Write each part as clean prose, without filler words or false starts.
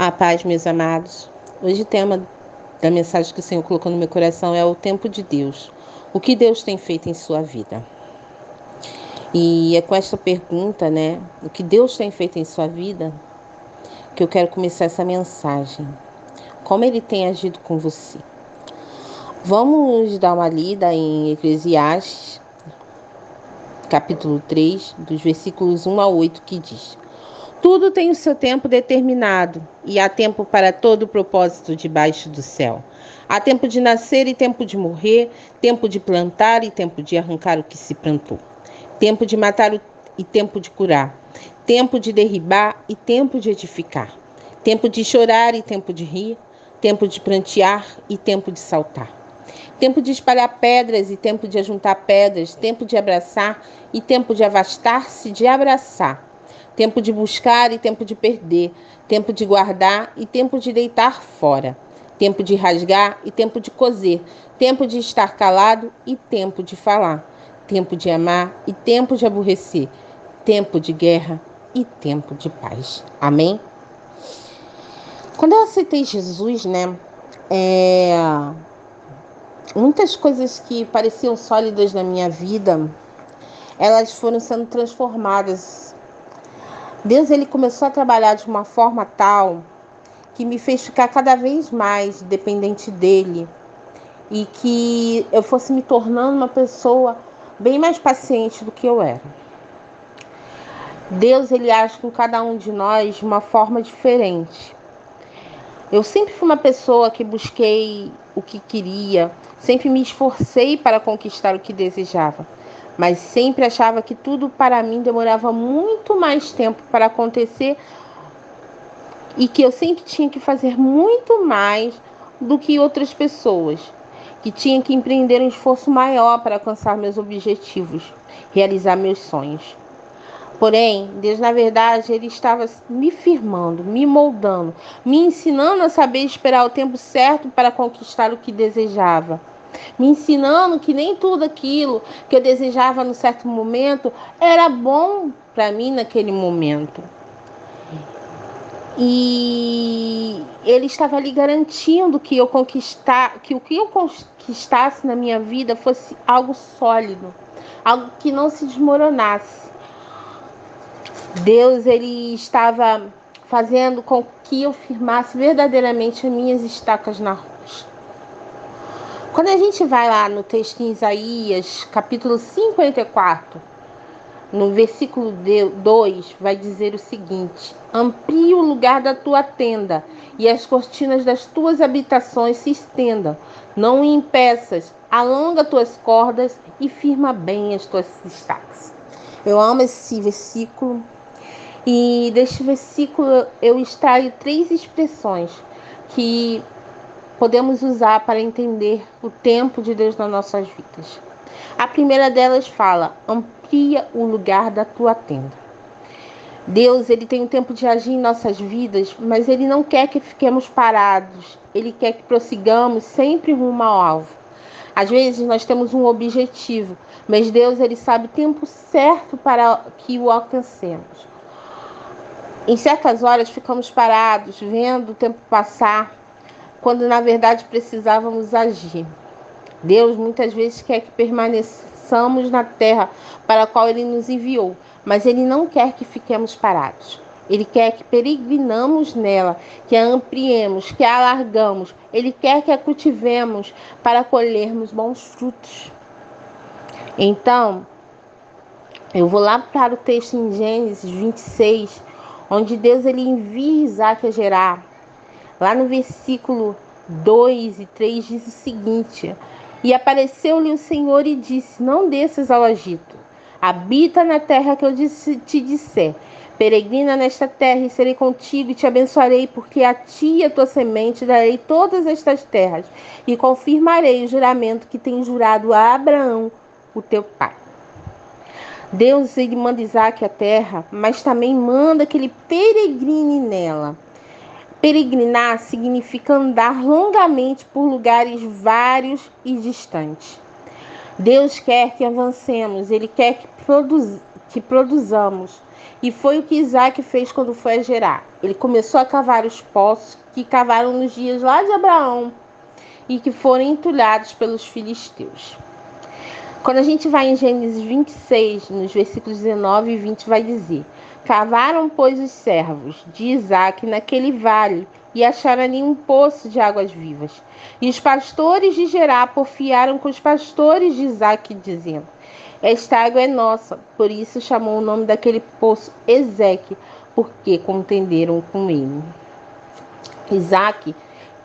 A paz, meus amados. Hoje o tema da mensagem que o Senhor colocou no meu coração é o tempo de Deus. O que Deus tem feito em sua vida? E é com esta pergunta, o que Deus tem feito em sua vida, que eu quero começar essa mensagem. Como Ele tem agido com você? Vamos dar uma lida em Eclesiastes, capítulo 3, dos versículos 1 a 8, que diz: Tudo tem o seu tempo determinado, e há tempo para todo o propósito debaixo do céu. Há tempo de nascer e tempo de morrer, tempo de plantar e tempo de arrancar o que se plantou, tempo de matar e tempo de curar, tempo de derribar e tempo de edificar, tempo de chorar e tempo de rir, tempo de prantear e tempo de saltar, tempo de espalhar pedras e tempo de ajuntar pedras, tempo de abraçar e tempo de afastar-se de abraçar, tempo de buscar e tempo de perder, tempo de guardar e tempo de deitar fora, tempo de rasgar e tempo de coser, tempo de estar calado e tempo de falar, tempo de amar e tempo de aborrecer, tempo de guerra e tempo de paz. Amém? Quando eu aceitei Jesus, muitas coisas que pareciam sólidas na minha vida, elas foram sendo transformadas. Deus, ele começou a trabalhar de uma forma tal que me fez ficar cada vez mais dependente dele e que eu fosse me tornando uma pessoa bem mais paciente do que eu era. Deus, ele age com cada um de nós de uma forma diferente. Eu sempre fui uma pessoa que busquei o que queria, sempre me esforcei para conquistar o que desejava, mas sempre achava que tudo para mim demorava muito mais tempo para acontecer e que eu sempre tinha que fazer muito mais do que outras pessoas, que tinha que empreender um esforço maior para alcançar meus objetivos, realizar meus sonhos. Porém, Deus, na verdade, ele estava me firmando, me moldando, me ensinando a saber esperar o tempo certo para conquistar o que desejava. Me ensinando que nem tudo aquilo que eu desejava no certo momento era bom para mim naquele momento. E ele estava ali garantindo que que o que eu conquistasse na minha vida fosse algo sólido, algo que não se desmoronasse. Deus, ele estava fazendo com que eu firmasse verdadeiramente as minhas estacas na rocha. Quando a gente vai lá no texto em Isaías, capítulo 54, no versículo 2, vai dizer o seguinte: amplie o lugar da tua tenda e as cortinas das tuas habitações se estendam. Não o impeças, alonga tuas cordas e firma bem as tuas estacas. Eu amo esse versículo. E deste versículo eu extraio 3 expressões que podemos usar para entender o tempo de Deus nas nossas vidas. A primeira delas fala: amplia o lugar da tua tenda. Deus, ele tem um tempo de agir em nossas vidas, mas ele não quer que fiquemos parados. Ele quer que prossigamos sempre rumo ao alvo. Às vezes nós temos um objetivo, mas Deus, ele sabe o tempo certo para que o alcancemos. Em certas horas ficamos parados, vendo o tempo passar, quando na verdade precisávamos agir. Deus muitas vezes quer que permaneçamos na terra para a qual Ele nos enviou, mas Ele não quer que fiquemos parados. Ele quer que peregrinamos nela, que a ampliemos, que a alargamos. Ele quer que a cultivemos para colhermos bons frutos. Então, eu vou lá para o texto em Gênesis 26, onde Deus, ele envia Isaac a Gerar. Lá no versículo 2 e 3 diz o seguinte: e apareceu-lhe o Senhor e disse: não desças ao Egito, habita na terra que eu te disser, peregrina nesta terra e serei contigo e te abençoarei, porque a ti e a tua semente darei todas estas terras e confirmarei o juramento que tenho jurado a Abraão, o teu pai. Deus, ele manda Isaac à terra, mas também manda que ele peregrine nela. Peregrinar significa andar longamente por lugares vários e distantes. Deus quer que avancemos, ele quer que produzamos. E foi o que Isaac fez quando foi a Gerar. Ele começou a cavar os poços que cavaram nos dias lá de Abraão e que foram entulhados pelos filisteus. Quando a gente vai em Gênesis 26, nos versículos 19 e 20, vai dizer: cavaram, pois, os servos de Isaac naquele vale e acharam ali um poço de águas vivas. E os pastores de Gerar porfiaram com os pastores de Isaac, dizendo: esta água é nossa. Por isso chamou o nome daquele poço Ezeque, porque contenderam com ele. Isaac,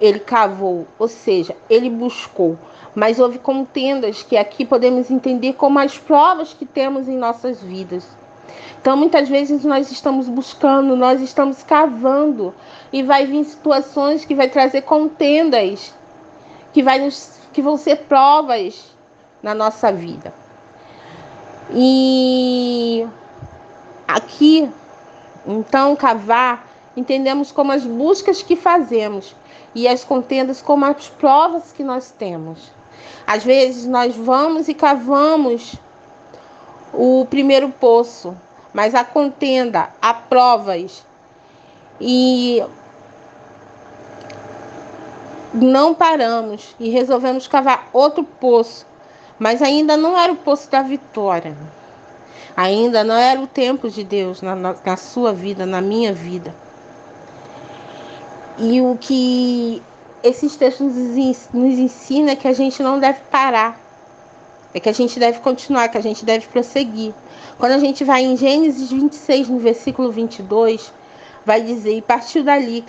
ele cavou, ou seja, ele buscou, mas houve contendas que aqui podemos entender como as provas que temos em nossas vidas. Então, muitas vezes nós estamos buscando, nós estamos cavando, e vai vir situações que vai trazer contendas, que vão ser provas na nossa vida. E aqui, então, cavar, entendemos como as buscas que fazemos e as contendas como as provas que nós temos. Às vezes nós vamos e cavamos o primeiro poço, mas há contenda, há provas e não paramos e resolvemos cavar outro poço, mas ainda não era o poço da vitória. Ainda não era o tempo de Deus na sua vida, na minha vida. E o que esses textos nos ensinam é que a gente não deve parar. É que a gente deve continuar, que a gente deve prosseguir. Quando a gente vai em Gênesis 26, no versículo 22, vai dizer: e partiu dali,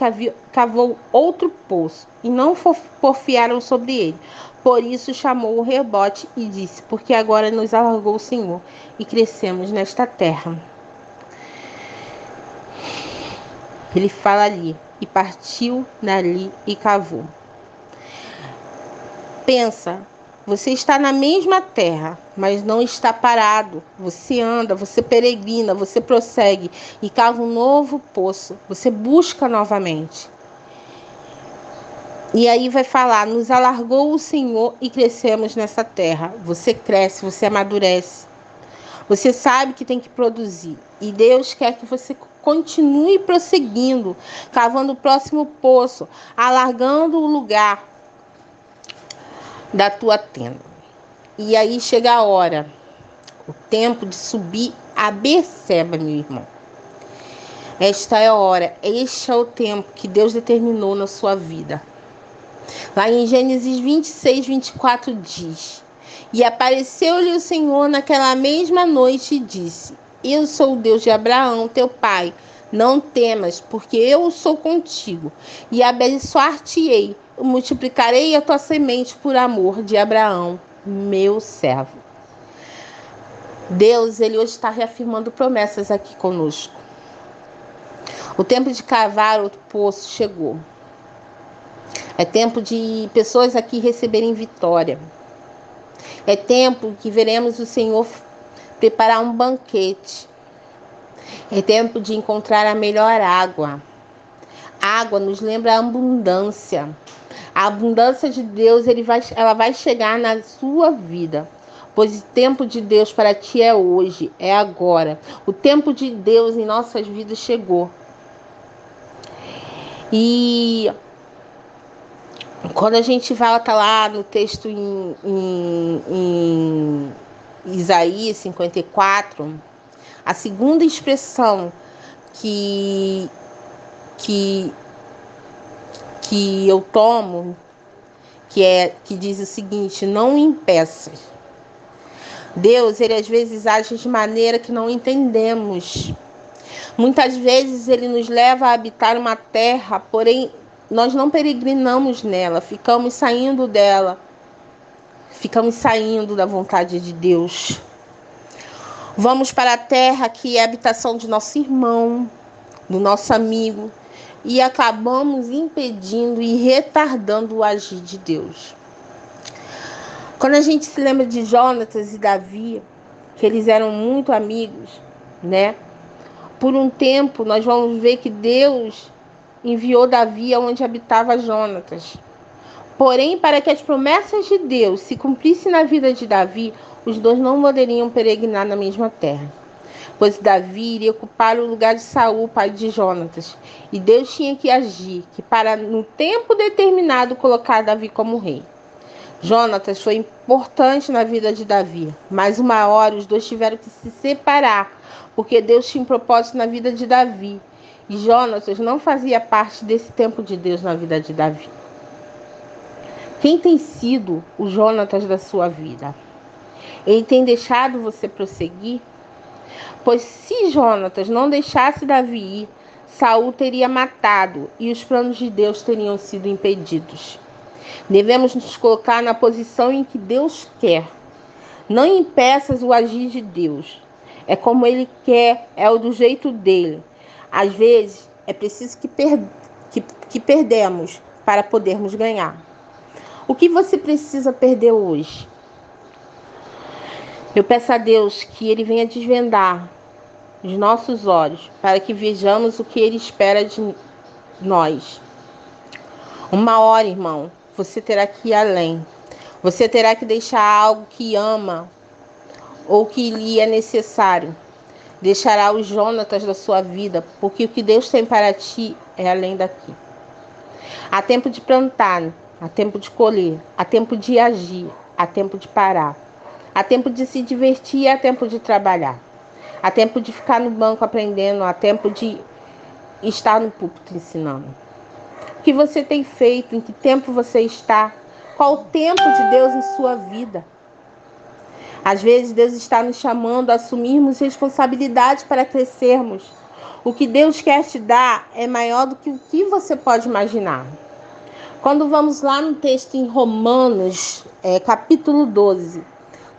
cavou outro poço, e não porfiaram sobre ele. Por isso chamou o rebote e disse: porque agora nos alargou o Senhor e crescemos nesta terra. Ele fala ali: e partiu dali e cavou. Pensa, você está na mesma terra, mas não está parado. Você anda, você peregrina, você prossegue e cava um novo poço. Você busca novamente. E aí vai falar: nos alargou o Senhor e crescemos nessa terra. Você cresce, você amadurece. Você sabe que tem que produzir. E Deus quer que você continue prosseguindo, cavando o próximo poço, alargando o lugar da tua tenda. E aí chega a hora, o tempo de subir a Berseba, meu irmão. Esta é a hora, este é o tempo que Deus determinou na sua vida. Lá em Gênesis 26, 24 diz: e apareceu-lhe o Senhor naquela mesma noite e disse: eu sou o Deus de Abraão, teu pai. Não temas, porque eu sou contigo, e abençoar-te-ei, multiplicarei a tua semente por amor de Abraão, meu servo. Deus, ele hoje está reafirmando promessas aqui conosco. O tempo de cavar outro poço chegou. É tempo de pessoas aqui receberem vitória. É tempo que veremos o Senhor preparar um banquete. É tempo de encontrar a melhor água. A água nos lembra a abundância. A abundância de Deus, ela vai chegar na sua vida. Pois o tempo de Deus para ti é hoje, é agora. O tempo de Deus em nossas vidas chegou. E quando a gente volta lá no texto em Isaías 54, a segunda expressão que eu tomo, que diz o seguinte: não impeças. Deus, ele às vezes age de maneira que não entendemos. Muitas vezes ele nos leva a habitar uma terra, porém nós não peregrinamos nela, ficamos saindo dela, ficamos saindo da vontade de Deus. Vamos para a terra que é a habitação de nosso irmão, do nosso amigo, e acabamos impedindo e retardando o agir de Deus. Quando a gente se lembra de Jonatas e Davi, que eles eram muito amigos, né? Por um tempo nós vamos ver que Deus enviou Davi aonde habitava Jonatas. Porém, para que as promessas de Deus se cumprissem na vida de Davi, os dois não poderiam peregrinar na mesma terra. pois Davi iria ocupar o lugar de Saul, pai de Jonatas, e Deus tinha que agir, que para no tempo determinado colocar Davi como rei. Jonatas foi importante na vida de Davi, mas uma hora os dois tiveram que se separar, porque Deus tinha um propósito na vida de Davi, e Jonatas não fazia parte desse tempo de Deus na vida de Davi. Quem tem sido o Jonatas da sua vida? Ele tem deixado você prosseguir? Pois se Jonatas não deixasse Davi ir, Saul teria matado e os planos de Deus teriam sido impedidos. Devemos nos colocar na posição em que Deus quer. Não impeças o agir de Deus. É como Ele quer, é o do jeito dele. Às vezes, é preciso que perdemos para podermos ganhar. O que você precisa perder hoje? Eu peço a Deus que Ele venha desvendar os nossos olhos para que vejamos o que Ele espera de nós. Uma hora, irmão, você terá que ir além. Você terá que deixar algo que ama ou que lhe é necessário. Deixará os Jonatas da sua vida, porque o que Deus tem para ti é além daqui. Há tempo de plantar, há tempo de colher, há tempo de agir, há tempo de parar. Há tempo de se divertir, há tempo de trabalhar. Há tempo de ficar no banco aprendendo, há tempo de estar no púlpito ensinando. O que você tem feito? Em que tempo você está? Qual o tempo de Deus em sua vida? Às vezes Deus está nos chamando a assumirmos responsabilidade para crescermos. O que Deus quer te dar é maior do que o que você pode imaginar. Quando vamos lá no texto em Romanos, capítulo 12,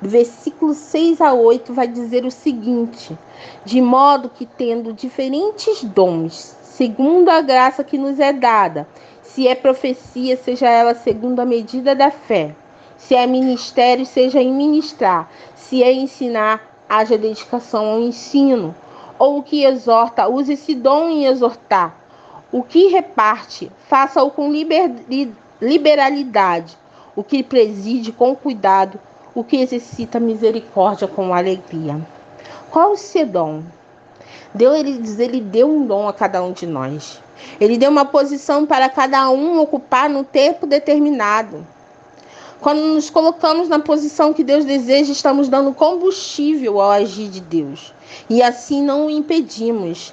do versículo 6 a 8, vai dizer o seguinte: de modo que tendo diferentes dons, segundo a graça que nos é dada, se é profecia, seja ela segundo a medida da fé, se é ministério, seja em ministrar, se é ensinar, haja dedicação ao ensino, ou o que exorta, use esse dom em exortar, o que reparte, faça-o com liberalidade, o que preside com cuidado, o que exercita misericórdia com alegria. Qual o seu dom? Ele deu um dom a cada um de nós. Ele deu uma posição para cada um ocupar no tempo determinado. Quando nos colocamos na posição que Deus deseja, estamos dando combustível ao agir de Deus. E assim não o impedimos.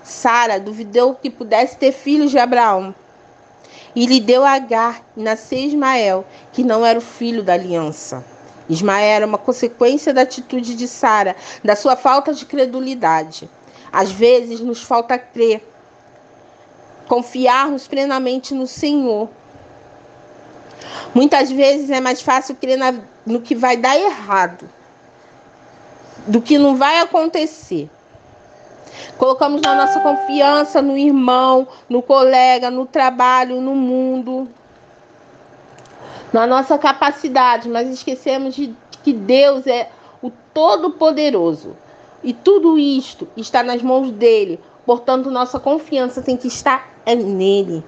Sara duvidou que pudesse ter filhos de Abraão. E lhe deu Agar, e nasceu Ismael, que não era o filho da aliança. Ismael era uma consequência da atitude de Sara, da sua falta de credulidade. Às vezes nos falta crer, confiarmos plenamente no Senhor. Muitas vezes é mais fácil crer no que vai dar errado do que não vai acontecer. Colocamos a nossa confiança no irmão, no colega, no trabalho, no mundo, na nossa capacidade, mas esquecemos de que Deus é o Todo-Poderoso. E tudo isto está nas mãos dele. Portanto, nossa confiança tem que estar nele.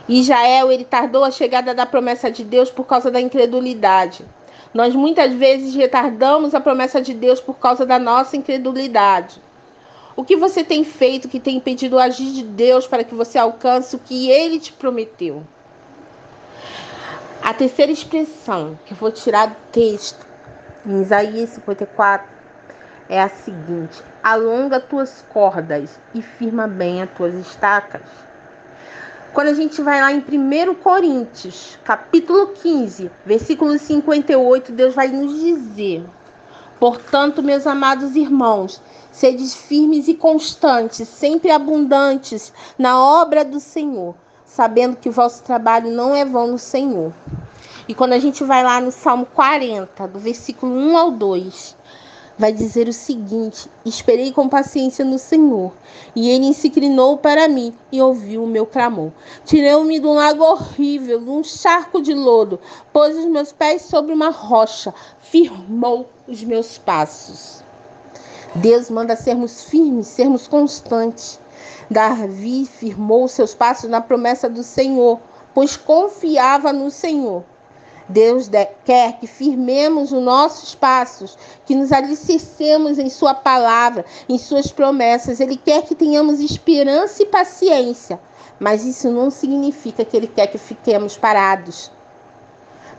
Israel, ele tardou a chegada da promessa de Deus por causa da incredulidade. Nós muitas vezes retardamos a promessa de Deus por causa da nossa incredulidade. O que você tem feito que tem impedido o agir de Deus para que você alcance o que Ele te prometeu? A terceira expressão que eu vou tirar do texto, em Isaías 54, é a seguinte: alonga tuas cordas e firma bem as tuas estacas. Quando a gente vai lá em 1 Coríntios, capítulo 15, versículo 58, Deus vai nos dizer: portanto, meus amados irmãos, sedes firmes e constantes, sempre abundantes na obra do Senhor, sabendo que o vosso trabalho não é vão no Senhor. E quando a gente vai lá no Salmo 40, do versículo 1 ao 2, vai dizer o seguinte: esperei com paciência no Senhor, e Ele se inclinou para mim e ouviu o meu clamor. Tirou-me de um lago horrível, de um charco de lodo, pôs os meus pés sobre uma rocha, firmou os meus passos. Deus manda sermos firmes, sermos constantes. Davi firmou seus passos na promessa do Senhor, pois confiava no Senhor. Deus quer que firmemos os nossos passos, que nos alicercemos em sua palavra, em suas promessas. Ele quer que tenhamos esperança e paciência, mas isso não significa que ele quer que fiquemos parados.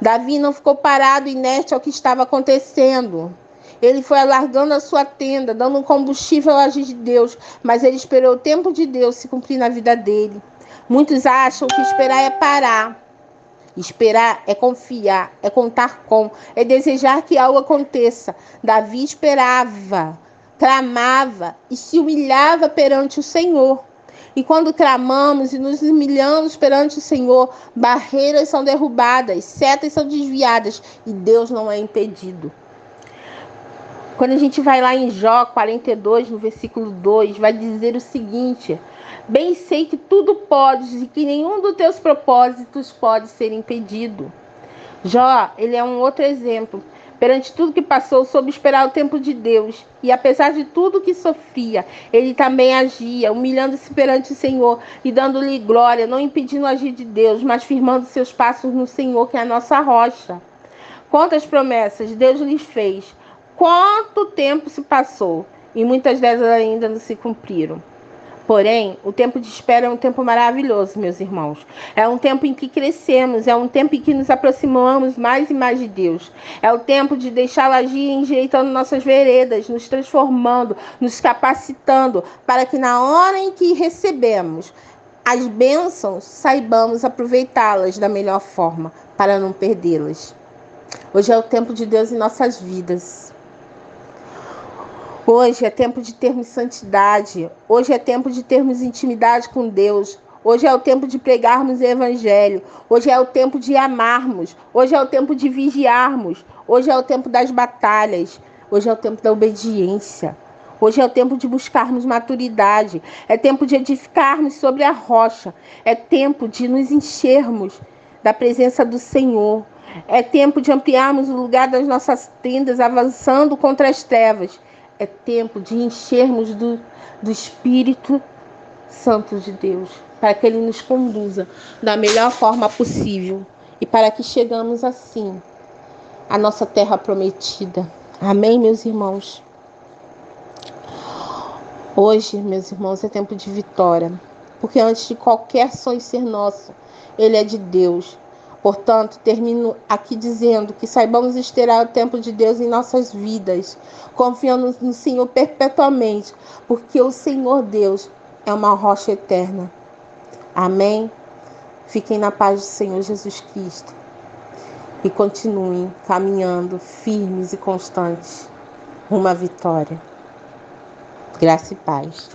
Davi não ficou parado, inerte ao que estava acontecendo. Ele foi alargando a sua tenda, dando um combustível ao agir de Deus, mas ele esperou o tempo de Deus se cumprir na vida dele. Muitos acham que esperar é parar. Esperar é confiar, é contar com, é desejar que algo aconteça. Davi esperava, clamava e se humilhava perante o Senhor. E quando clamamos e nos humilhamos perante o Senhor, barreiras são derrubadas, setas são desviadas e Deus não é impedido. Quando a gente vai lá em Jó 42, no versículo 2, vai dizer o seguinte: bem sei que tudo podes e que nenhum dos teus propósitos pode ser impedido. Jó, ele é um outro exemplo. Perante tudo que passou, soube esperar o tempo de Deus. E apesar de tudo que sofria, ele também agia, humilhando-se perante o Senhor e dando-lhe glória, não impedindo o agir de Deus, mas firmando seus passos no Senhor, que é a nossa rocha. Quantas promessas Deus lhes fez, quanto tempo se passou, e muitas delas ainda não se cumpriram. Porém, o tempo de espera é um tempo maravilhoso, meus irmãos. É um tempo em que crescemos, é um tempo em que nos aproximamos mais e mais de Deus. É o tempo de deixá-lo agir, endireitando nossas veredas, nos transformando, nos capacitando, para que na hora em que recebemos as bênçãos, saibamos aproveitá-las da melhor forma, para não perdê-las. Hoje é o tempo de Deus em nossas vidas. Hoje é tempo de termos santidade. Hoje é tempo de termos intimidade com Deus. Hoje é o tempo de pregarmos o Evangelho. Hoje é o tempo de amarmos. Hoje é o tempo de vigiarmos. Hoje é o tempo das batalhas. Hoje é o tempo da obediência. Hoje é o tempo de buscarmos maturidade. É tempo de edificarmos sobre a rocha. É tempo de nos enchermos da presença do Senhor. É tempo de ampliarmos o lugar das nossas tendas, avançando contra as trevas. É tempo de enchermos do Espírito Santo de Deus, para que Ele nos conduza da melhor forma possível e para que chegamos assim à nossa terra prometida. Amém, meus irmãos? Hoje, meus irmãos, é tempo de vitória, porque antes de qualquer sonho ser nosso, ele é de Deus. Portanto, termino aqui dizendo que saibamos esperar o tempo de Deus em nossas vidas, confiando no Senhor perpetuamente, porque o Senhor Deus é uma rocha eterna. Amém? Fiquem na paz do Senhor Jesus Cristo e continuem caminhando firmes e constantes rumo à vitória. Graça e paz.